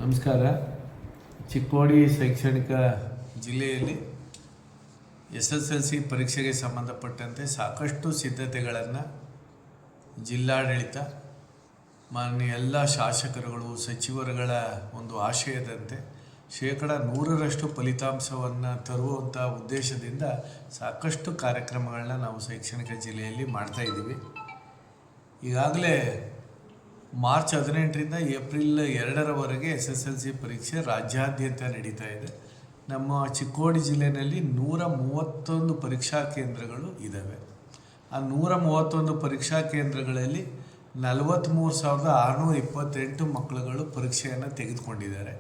ನಮಸ್ಕಾರ. ಚಿಕ್ಕೋಡಿ ಶೈಕ್ಷಣಿಕ ಜಿಲ್ಲೆಯಲ್ಲಿ SSLC ಪರೀಕ್ಷೆಗೆ ಸಂಬಂಧಪಟ್ಟಂತೆ ಸಾಕಷ್ಟು ಸಿದ್ಧತೆಗಳನ್ನು ಜಿಲ್ಲಾಡಳಿತ ಮಾನ್ಯ ಎಲ್ಲ ಶಾಸಕರುಗಳು ಸಚಿವರುಗಳ ಒಂದು ಆಶಯದಂತೆ 100% ಫಲಿತಾಂಶವನ್ನು ತರುವಂಥ ಉದ್ದೇಶದಿಂದ ಸಾಕಷ್ಟು ಕಾರ್ಯಕ್ರಮಗಳನ್ನ ನಾವು ಶೈಕ್ಷಣಿಕ ಜಿಲ್ಲೆಯಲ್ಲಿ ಮಾಡ್ತಾಯಿದ್ದೀವಿ. ಈಗಾಗಲೇ ಮಾರ್ಚ್ 18ರಿಂದ ಏಪ್ರಿಲ್ 2ರವರೆಗೆ SSLC ಪರೀಕ್ಷೆ ರಾಜ್ಯಾದ್ಯಂತ ನಡೀತಾ ಇದೆ. ನಮ್ಮ ಚಿಕ್ಕೋಡಿ ಜಿಲ್ಲೆಯಲ್ಲಿ 131 ಪರೀಕ್ಷಾ ಕೇಂದ್ರಗಳು ಇದ್ದಾವೆ. ಆ 131 ಪರೀಕ್ಷಾ ಕೇಂದ್ರಗಳಲ್ಲಿ 43,628 ಮಕ್ಕಳುಗಳು ಪರೀಕ್ಷೆಯನ್ನು ತೆಗೆದುಕೊಂಡಿದ್ದಾರೆ.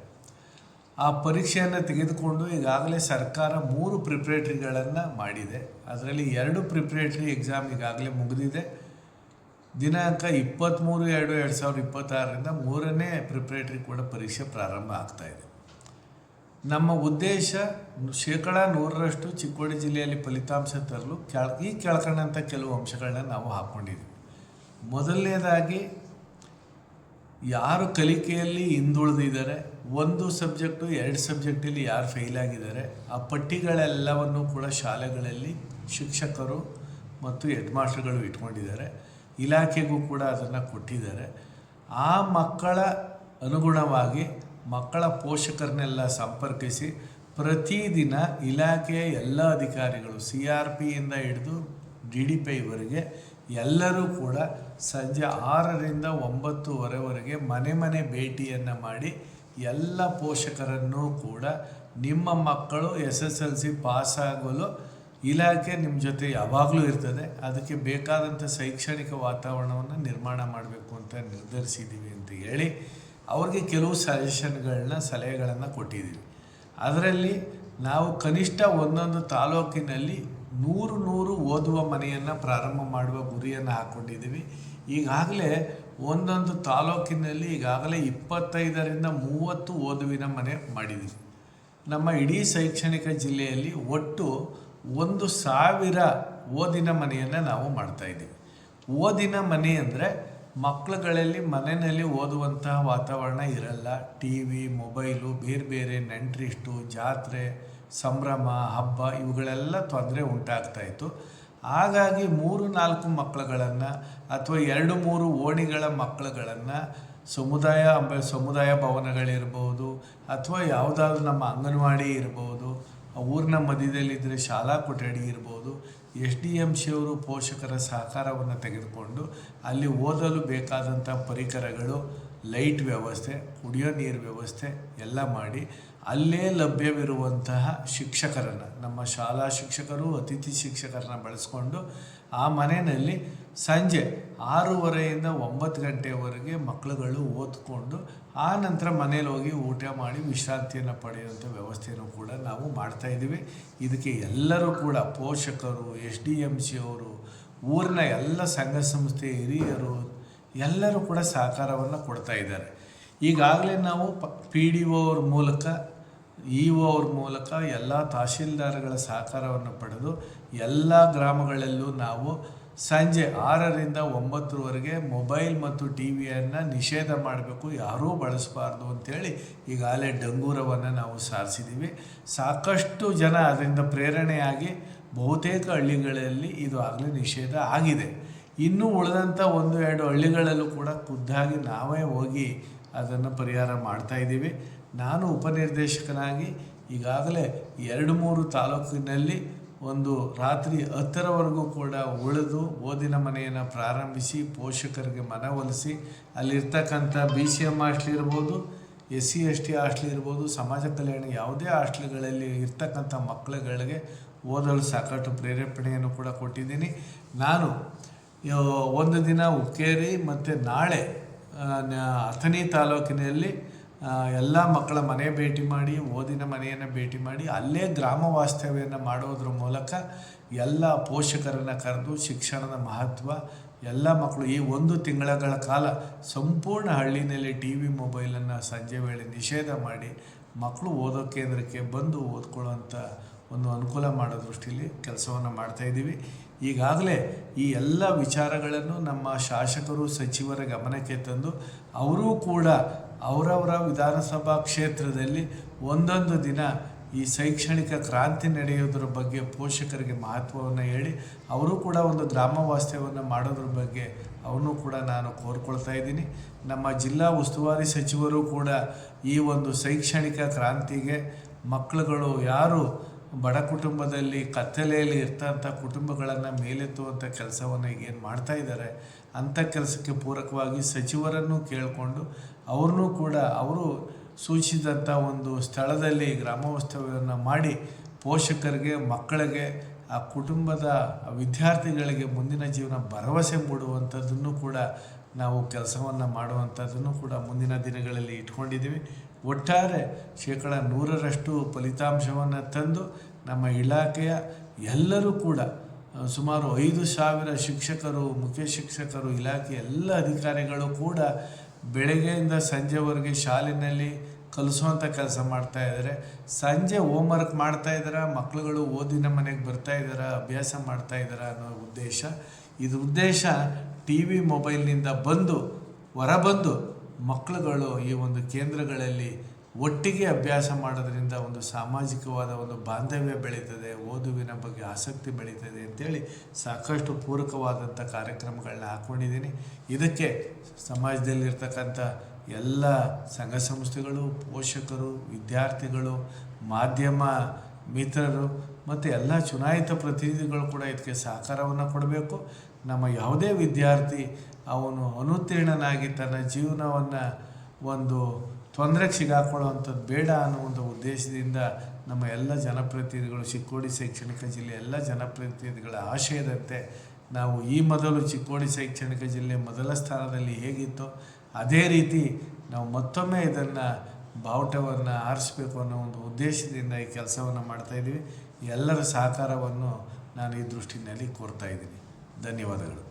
ಆ ಪರೀಕ್ಷೆಯನ್ನು ತೆಗೆದುಕೊಂಡು ಈಗಾಗಲೇ ಸರ್ಕಾರ 3 ಪ್ರಿಪ್ರೇಟ್ರಿಗಳನ್ನು ಮಾಡಿದೆ. ಅದರಲ್ಲಿ 2 ಪ್ರಿಪ್ರೇಟ್ರಿ ಎಕ್ಸಾಮ್ ಈಗಾಗಲೇ ಮುಗಿದಿದೆ. ದಿನಾಂಕ 23/2/2026ರಿಂದ 3ನೇ ಪ್ರಿಪ್ರೇಟ್ರಿ ಕೂಡ ಪರೀಕ್ಷೆ ಪ್ರಾರಂಭ ಆಗ್ತಾಯಿದೆ. ನಮ್ಮ ಉದ್ದೇಶ 100% ಚಿಕ್ಕೋಡಿ ಜಿಲ್ಲೆಯಲ್ಲಿ ಫಲಿತಾಂಶ ತರಲು ಕೆಳಕಂಡಂಥ ಕೆಲವು ಅಂಶಗಳನ್ನ ನಾವು ಹಾಕ್ಕೊಂಡಿದ್ದೀವಿ. ಮೊದಲನೇದಾಗಿ, ಯಾರು ಕಲಿಕೆಯಲ್ಲಿ ಹಿಂದುಳಿದಿದ್ದಾರೆ, 1 ಸಬ್ಜೆಕ್ಟು 2 ಸಬ್ಜೆಕ್ಟಲ್ಲಿ ಯಾರು ಫೇಲ್ ಆಗಿದ್ದಾರೆ, ಆ ಪಟ್ಟಿಗಳೆಲ್ಲವನ್ನು ಕೂಡ ಶಾಲೆಗಳಲ್ಲಿ ಶಿಕ್ಷಕರು ಮತ್ತು ಹೆಡ್ ಮಾಸ್ಟರ್ಗಳು ಇಟ್ಕೊಂಡಿದ್ದಾರೆ. ಇಲಾಖೆಗೂ ಕೂಡ ಅದನ್ನು ಕೊಟ್ಟಿದ್ದಾರೆ. ಆ ಮಕ್ಕಳ ಅನುಗುಣವಾಗಿ ಮಕ್ಕಳ ಪೋಷಕರನ್ನೆಲ್ಲ ಸಂಪರ್ಕಿಸಿ ಪ್ರತಿದಿನ ಇಲಾಖೆಯ ಎಲ್ಲ ಅಧಿಕಾರಿಗಳು CRPಯಿಂದ ಹಿಡಿದು DDPIವರೆಗೆ ಎಲ್ಲರೂ ಕೂಡ ಸಂಜೆ 6ರಿಂದ 9ವರೆಗೆ ಮನೆ ಭೇಟಿಯನ್ನು ಮಾಡಿ ಎಲ್ಲ ಪೋಷಕರನ್ನು ಕೂಡ ನಿಮ್ಮ ಮಕ್ಕಳು SSLC ಪಾಸಾಗಲು ಇಲಾಖೆ ನಿಮ್ಮ ಜೊತೆ ಯಾವಾಗಲೂ ಇರ್ತದೆ, ಅದಕ್ಕೆ ಬೇಕಾದಂಥ ಶೈಕ್ಷಣಿಕ ವಾತಾವರಣವನ್ನು ನಿರ್ಮಾಣ ಮಾಡಬೇಕು ಅಂತ ನಿರ್ಧರಿಸಿದ್ದೀವಿ ಅಂತ ಹೇಳಿ ಅವ್ರಿಗೆ ಕೆಲವು ಸಲಹೆಗಳನ್ನು ಕೊಟ್ಟಿದ್ದೀವಿ. ಅದರಲ್ಲಿ ನಾವು ಕನಿಷ್ಠ ಒಂದೊಂದು ತಾಲೂಕಿನಲ್ಲಿ 100 ಓದುವ ಮನೆಯನ್ನು ಪ್ರಾರಂಭ ಮಾಡುವ ಗುರಿಯನ್ನು ಹಾಕ್ಕೊಂಡಿದ್ದೀವಿ. ಈಗಾಗಲೇ ಒಂದೊಂದು ತಾಲೂಕಿನಲ್ಲಿ ಈಗಾಗಲೇ 25ರಿಂದ 30 ಓದುವಿನ ಮನೆ ಮಾಡಿದ್ದೀವಿ. ನಮ್ಮ ಇಡೀ ಶೈಕ್ಷಣಿಕ ಜಿಲ್ಲೆಯಲ್ಲಿ ಒಟ್ಟು 1,000 ಓದಿನ ಮನೆಯನ್ನು ನಾವು ಮಾಡ್ತಾಯಿದ್ದೀವಿ. ಓದಿನ ಮನೆ ಅಂದರೆ ಮಕ್ಕಳುಗಳಲ್ಲಿ ಮನೆಯಲ್ಲಿ ಓದುವಂತಹ ವಾತಾವರಣ ಇರಲ್ಲ. TV, ಮೊಬೈಲು, ಬೇರೆ ನೆಂಟ್ರಿಷ್ಟು, ಜಾತ್ರೆ, ಸಂಭ್ರಮ, ಹಬ್ಬ ಇವುಗಳೆಲ್ಲ ತೊಂದರೆ ಉಂಟಾಗ್ತಾಯಿತ್ತು. ಹಾಗಾಗಿ 3-4 ಮಕ್ಕಳುಗಳನ್ನು ಅಥವಾ 2-3 ಓಣಿಗಳ ಮಕ್ಕಳುಗಳನ್ನು ಸಮುದಾಯ ಭವನಗಳಿರ್ಬೋದು ಅಥವಾ ಯಾವುದಾದ್ರೂ ನಮ್ಮ ಅಂಗನವಾಡಿ ಇರ್ಬೋದು, ಊರಿನ ಮಧ್ಯದಲ್ಲಿದ್ದರೆ ಶಾಲಾ ಕೊಠಡಿ ಇರ್ಬೋದು, SDMC ಅವರು ಪೋಷಕರ ಸಹಕಾರವನ್ನು ತೆಗೆದುಕೊಂಡು ಅಲ್ಲಿ ಓದಲು ಬೇಕಾದಂಥ ಪರಿಕರಗಳು, ಲೈಟ್ ವ್ಯವಸ್ಥೆ, ಕುಡಿಯೋ ನೀರು ವ್ಯವಸ್ಥೆ ಎಲ್ಲ ಮಾಡಿ ಅಲ್ಲೇ ಲಭ್ಯವಿರುವಂತಹ ಶಿಕ್ಷಕರನ್ನು, ನಮ್ಮ ಶಾಲಾ ಶಿಕ್ಷಕರು, ಅತಿಥಿ ಶಿಕ್ಷಕರನ್ನ ಬಳಸ್ಕೊಂಡು ಆ ಮನೆಯಲ್ಲಿ ಸಂಜೆ 6:30ರಿಂದ 9 ಗಂಟೆವರೆಗೆ ಮಕ್ಕಳುಗಳು ಓದ್ಕೊಂಡು ಆ ನಂತರ ಮನೇಲಿ ಹೋಗಿ ಊಟ ಮಾಡಿ ವಿಶ್ರಾಂತಿಯನ್ನು ಪಡೆಯುವಂಥ ವ್ಯವಸ್ಥೆಯನ್ನು ಕೂಡ ನಾವು ಮಾಡ್ತಾಯಿದ್ದೀವಿ. ಇದಕ್ಕೆ ಎಲ್ಲರೂ ಕೂಡ ಪೋಷಕರು, SDMC ಅವರು, ಊರಿನ ಎಲ್ಲ ಸಂಘ ಸಂಸ್ಥೆ ಹಿರಿಯರು ಎಲ್ಲರೂ ಕೂಡ ಸಹಕಾರವನ್ನು ಕೊಡ್ತಾ ಇದ್ದಾರೆ. ಈಗಾಗಲೇ ನಾವು PDO ಅವ್ರ ಮೂಲಕ, EO ಅವ್ರ ಮೂಲಕ ಎಲ್ಲ ತಹಶೀಲ್ದಾರ್ಗಳ ಸಹಕಾರವನ್ನು ಪಡೆದು ಎಲ್ಲ ಗ್ರಾಮಗಳಲ್ಲೂ ನಾವು ಸಂಜೆ 6ರಿಂದ 9ವರೆಗೆ ಮೊಬೈಲ್ ಮತ್ತು TVಯನ್ನು ನಿಷೇಧ ಮಾಡಬೇಕು, ಯಾರೂ ಬಳಸಬಾರ್ದು ಅಂಥೇಳಿ ಈಗಾಗಲೇ ಡಂಗೂರವನ್ನು ನಾವು ಸಾರಿಸಿದ್ದೀವಿ. ಸಾಕಷ್ಟು ಜನ ಅದರಿಂದ ಪ್ರೇರಣೆಯಾಗಿ ಬಹುತೇಕ ಹಳ್ಳಿಗಳಲ್ಲಿ ಇದು ಆಗಲೇ ನಿಷೇಧ ಆಗಿದೆ. ಇನ್ನೂ ಉಳಿದಂಥ 1-2 ಹಳ್ಳಿಗಳಲ್ಲೂ ಕೂಡ ಖುದ್ದಾಗಿ ನಾವೇ ಹೋಗಿ ಅದನ್ನು ಪರಿಹಾರ ಮಾಡ್ತಾಯಿದ್ದೀವಿ. ನಾನು ಉಪನಿರ್ದೇಶಕನಾಗಿ ಈಗಾಗಲೇ 2-3 ತಾಲೂಕಿನಲ್ಲಿ ಒಂದು ರಾತ್ರಿ 10ರವರೆಗೂ ಕೂಡ ಉಳಿದು ಓದಿನ ಮನೆಯನ್ನು ಪ್ರಾರಂಭಿಸಿ ಪೋಷಕರಿಗೆ ಮನವೊಲಿಸಿ ಅಲ್ಲಿರ್ತಕ್ಕಂಥ BCM ಹಾಸ್ಟೆಲ್ ಇರ್ಬೋದು, SC ST ಹಾಸ್ಟೆಲ್ ಇರ್ಬೋದು, ಸಮಾಜ ಕಲ್ಯಾಣ ಯಾವುದೇ ಹಾಸ್ಟೆಲ್ಗಳಲ್ಲಿ ಇರ್ತಕ್ಕಂಥ ಮಕ್ಕಳುಗಳಿಗೆ ಓದಲು ಸಾಕಷ್ಟು ಪ್ರೇರೇಪಣೆಯನ್ನು ಕೂಡ ಕೊಟ್ಟಿದ್ದೀನಿ. ನಾನು ಒಂದು ದಿನ ಹುಕ್ಕೇರಿ ಮತ್ತು ನಾಳೆ ಅಥಣಿ ತಾಲೂಕಿನಲ್ಲಿ ಎಲ್ಲ ಮಕ್ಕಳ ಮನೆ ಭೇಟಿ ಮಾಡಿ, ಓದಿನ ಮನೆಯನ್ನು ಭೇಟಿ ಮಾಡಿ ಅಲ್ಲೇ ಗ್ರಾಮ ವಾಸ್ತವ್ಯವನ್ನು ಮಾಡೋದ್ರ ಮೂಲಕ ಎಲ್ಲ ಪೋಷಕರನ್ನು ಕರೆದು ಶಿಕ್ಷಣದ ಮಹತ್ವ, ಎಲ್ಲ ಮಕ್ಕಳು ಈ 1 ತಿಂಗಳ ಕಾಲ ಸಂಪೂರ್ಣ ಹಳ್ಳಿನಲ್ಲಿ TV, ಮೊಬೈಲನ್ನು ಸಂಜೆ ವೇಳೆ ನಿಷೇಧ ಮಾಡಿ ಮಕ್ಕಳು ಓದೋ ಕೇಂದ್ರಕ್ಕೆ ಬಂದು ಓದ್ಕೊಳ್ಳೋವಂಥ ಒಂದು ಅನುಕೂಲ ಮಾಡೋ ದೃಷ್ಟಿಯಲ್ಲಿ ಕೆಲಸವನ್ನು ಮಾಡ್ತಾಯಿದ್ದೀವಿ. ಈಗಾಗಲೇ ಈ ಎಲ್ಲ ವಿಚಾರಗಳನ್ನು ನಮ್ಮ ಶಾಸಕರು ಸಚಿವರ ಗಮನಕ್ಕೆ ತಂದು ಅವರೂ ಕೂಡ ಅವರವರ ವಿಧಾನಸಭಾ ಕ್ಷೇತ್ರದಲ್ಲಿ ಒಂದೊಂದು ದಿನ ಈ ಶೈಕ್ಷಣಿಕ ಕ್ರಾಂತಿ ನಡೆಯೋದ್ರ ಬಗ್ಗೆ ಪೋಷಕರಿಗೆ ಮಹತ್ವವನ್ನು ಹೇಳಿ ಅವರು ಕೂಡ ಒಂದು ಗ್ರಾಮ ವಾಸ್ತವ್ಯವನ್ನು ಮಾಡೋದ್ರ ಬಗ್ಗೆ ಅವನು ಕೂಡ ನಾನು ಕೋರ್ಕೊಳ್ತಾ ಇದ್ದೀನಿ. ನಮ್ಮ ಜಿಲ್ಲಾ ಉಸ್ತುವಾರಿ ಸಚಿವರು ಕೂಡ ಈ ಒಂದು ಶೈಕ್ಷಣಿಕ ಕ್ರಾಂತಿಗೆ ಮಕ್ಕಳುಗಳು ಯಾರು ಬಡ ಕುಟುಂಬದಲ್ಲಿ ಕತ್ತಲೆಯಲ್ಲಿ ಇರ್ತಂಥ ಕುಟುಂಬಗಳನ್ನು ಮೇಲೆತ್ತುವಂಥ ಕೆಲಸವನ್ನು ಏನು ಮಾಡ್ತಾ ಇದ್ದಾರೆ ಅಂಥ ಕೆಲಸಕ್ಕೆ ಪೂರಕವಾಗಿ ಸಚಿವರನ್ನು ಕೇಳಿಕೊಂಡು ಅವ್ರನ್ನೂ ಕೂಡ ಅವರು ಸೂಚಿಸಿದಂಥ ಒಂದು ಸ್ಥಳದಲ್ಲಿ ಗ್ರಾಮೋತ್ಸವವನ್ನು ಮಾಡಿ ಪೋಷಕರಿಗೆ ಮಕ್ಕಳಿಗೆ ಆ ಕುಟುಂಬದ ವಿದ್ಯಾರ್ಥಿಗಳಿಗೆ ಮುಂದಿನ ಜೀವನ ಭರವಸೆ ಮೂಡುವಂಥದ್ದನ್ನು ಕೂಡ ನಾವು ಕೆಲಸವನ್ನು ಮಾಡುವಂಥದ್ದನ್ನು ಕೂಡ ಮುಂದಿನ ದಿನಗಳಲ್ಲಿ ಇಟ್ಕೊಂಡಿದ್ದೀವಿ. ಒಟ್ಟಾರೆ 100% ಫಲಿತಾಂಶವನ್ನು ತಂದು ನಮ್ಮ ಇಲಾಖೆಯ ಎಲ್ಲರೂ ಕೂಡ ಸುಮಾರು 5,000 ಶಿಕ್ಷಕರು, ಮುಖ್ಯ ಶಿಕ್ಷಕರು, ಇಲಾಖೆ ಎಲ್ಲ ಅಧಿಕಾರಿಗಳು ಕೂಡ ಬೆಳಗ್ಗೆಯಿಂದ ಸಂಜೆವರೆಗೆ ಶಾಲೆಯಲ್ಲಿ ಕಲಿಸುವಂಥ ಕೆಲಸ ಮಾಡ್ತಾಯಿದ್ದಾರೆ. ಸಂಜೆ ಹೋಮ್ವರ್ಕ್ ಮಾಡ್ತಾಯಿದ್ದಾರೆ, ಮಕ್ಕಳುಗಳು ಓದಿನ ಮನೆಗೆ ಬರ್ತಾಯಿದ್ದಾರೆ, ಅಭ್ಯಾಸ ಮಾಡ್ತಾಯಿದ್ದಾರೆ ಅನ್ನೋ ಉದ್ದೇಶ. ಇದು ಉದ್ದೇಶ ಟಿ ವಿ ಮೊಬೈಲ್ನಿಂದ ಹೊರಬಂದು ಮಕ್ಕಳುಗಳು ಈ ಒಂದು ಕೇಂದ್ರಗಳಲ್ಲಿ ಒಟ್ಟಿಗೆ ಅಭ್ಯಾಸ ಮಾಡೋದ್ರಿಂದ ಒಂದು ಸಾಮಾಜಿಕವಾದ ಒಂದು ಬಾಂಧವ್ಯ ಬೆಳೀತದೆ, ಓದುವಿನ ಬಗ್ಗೆ ಆಸಕ್ತಿ ಬೆಳೀತದೆ ಅಂತೇಳಿ ಸಾಕಷ್ಟು ಪೂರಕವಾದಂಥ ಕಾರ್ಯಕ್ರಮಗಳನ್ನ ಹಾಕ್ಕೊಂಡಿದ್ದೀನಿ. ಇದಕ್ಕೆ ಸಮಾಜದಲ್ಲಿರ್ತಕ್ಕಂಥ ಎಲ್ಲ ಸಂಘ ಸಂಸ್ಥೆಗಳು, ಪೋಷಕರು, ವಿದ್ಯಾರ್ಥಿಗಳು, ಮಾಧ್ಯಮ ಮಿತ್ರರು ಮತ್ತು ಎಲ್ಲ ಚುನಾಯಿತ ಪ್ರತಿನಿಧಿಗಳು ಕೂಡ ಇದಕ್ಕೆ ಸಹಕಾರವನ್ನು ಕೊಡಬೇಕು. ನಮ್ಮ ಯಾವುದೇ ವಿದ್ಯಾರ್ಥಿ ಅವನು ಅನುತ್ತೀರ್ಣನಾಗಿ ತನ್ನ ಜೀವನವನ್ನು ಒಂದು ತೊಂದರೆಗೆ ಸಿಗಾಕೊಳ್ಳುವಂಥದ್ದು ಬೇಡ ಅನ್ನೋ ಒಂದು ಉದ್ದೇಶದಿಂದ ನಮ್ಮ ಎಲ್ಲ ಜನಪ್ರತಿನಿಧಿಗಳು, ಚಿಕ್ಕೋಡಿ ಶೈಕ್ಷಣಿಕ ಜಿಲ್ಲೆ ಎಲ್ಲ ಜನಪ್ರತಿನಿಧಿಗಳ ಆಶಯದಂತೆ ನಾವು ಈ ಮೊದಲು ಚಿಕ್ಕೋಡಿ ಶೈಕ್ಷಣಿಕ ಜಿಲ್ಲೆ ಮೊದಲ ಸ್ಥಾನದಲ್ಲಿ ಹೇಗಿತ್ತೋ ಅದೇ ರೀತಿ ನಾವು ಮತ್ತೊಮ್ಮೆ ಇದನ್ನು ಬಾವುಟವನ್ನು ಆರಿಸಬೇಕು ಅನ್ನೋ ಒಂದು ಉದ್ದೇಶದಿಂದ ಈ ಕೆಲಸವನ್ನು ಮಾಡ್ತಾಯಿದ್ದೀವಿ. ಎಲ್ಲರ ಸಹಕಾರವನ್ನು ನಾನು ಈ ದೃಷ್ಟಿನಲ್ಲಿ ಕೋರ್ತಾ ಇದ್ದೀನಿ. ಧನ್ಯವಾದಗಳು.